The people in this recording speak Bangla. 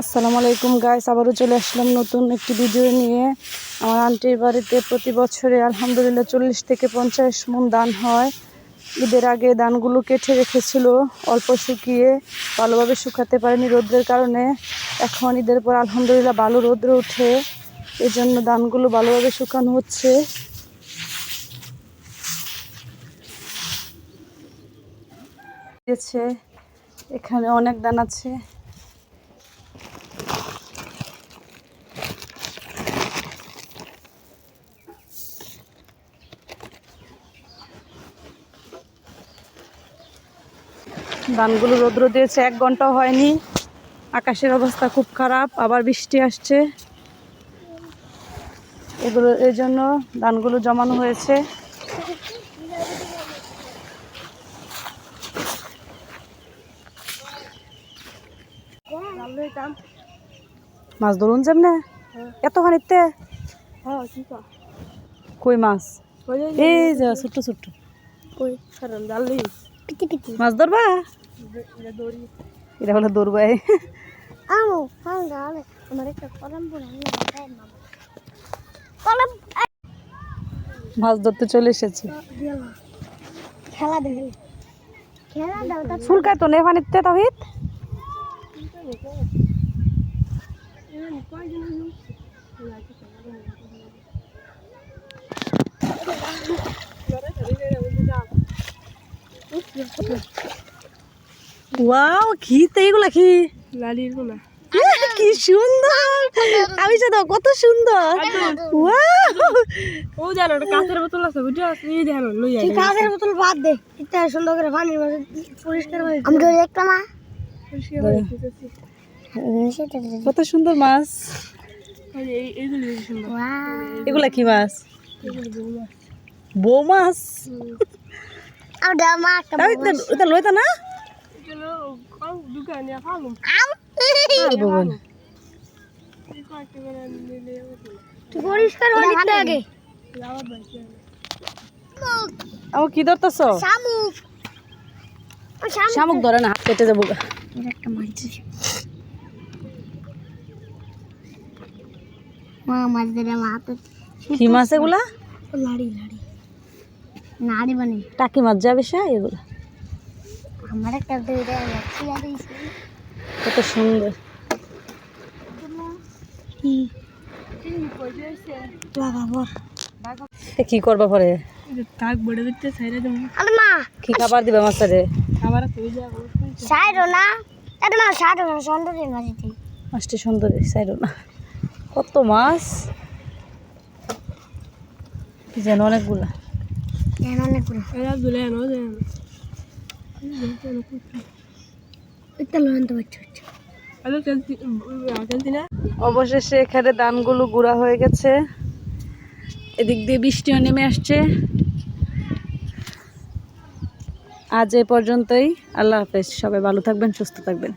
আসসালামু আলাইকুম গাইস, আবারও চলে আসলাম নতুন একটি ভিডিও নিয়ে। আমার আন্টির বাড়িতে প্রতি বছরে আলহামদুলিল্লাহ 40 থেকে 50 মণ ধান হয়। ঈদের আগে ধানগুলো কেটে রেখেছিল, অল্প শুকিয়ে ভালোভাবে শুকাতে পারেনি রোদ্রের কারণে। এখন ঈদের পর আলহামদুলিল্লাহ ভালো রোদ্র ওঠে, এই জন্য ধানগুলো ভালোভাবে শুকানো হচ্ছে। এখানে অনেক ধান আছে। ধানগুলো রৌদ্র দিয়েছে, 1 ঘন্টাও হয়নি। আকাশের অবস্থা খুব খারাপ, আবার বৃষ্টি আসছে। এই জন্য ধানগুলো জমানো হয়েছে। মাছ ধরুন যেমনে এতখানিতে কই মাছ, এই যে ছোট্ট ছোট্ট মাছ ধরবা, এটা বলে ধরবাই। মাছ ধরতে চলে এসেছি। ফুলকায় তো নেই পানিতে তাহিদ। ওয়াও, কি এইগুলা কি লালির গুলা, কি সুন্দর। আমি সাথে কত সুন্দর। ও জানো কাঁচের বোতল আছে, বুঝছো? এই দেখো লই আই কাঁচের বোতল বাদ দে, এটা সুন্দর করে পানির মাঝে পরিষ্কার হয়ে আমি তো দেখলাম না কত সুন্দর মাছ। এগুলা কি মাছ? বউ মাছ। এটা লইতা না কি ধরতেছ? শামুক ধরে না, হাত কেটে যাবো। কি মাছ এগুলা? নাড়ি মানে টাকি মাছ যাবে সে এগুলা। আমার একটা কত সুন্দর। কি করবা পরে? কি খাবার দিবে মাছটারে? মাছটি সুন্দর সাইডো না, কত মাছ যেন অনেকগুলা। অবশেষে এখানে ধানগুলো গুঁড়া হয়ে গেছে। এদিক দিয়ে বৃষ্টিও নেমে আসছে। আজ এ পর্যন্তই। আল্লাহ হাফেজ। সবাই ভালো থাকবেন, সুস্থ থাকবেন।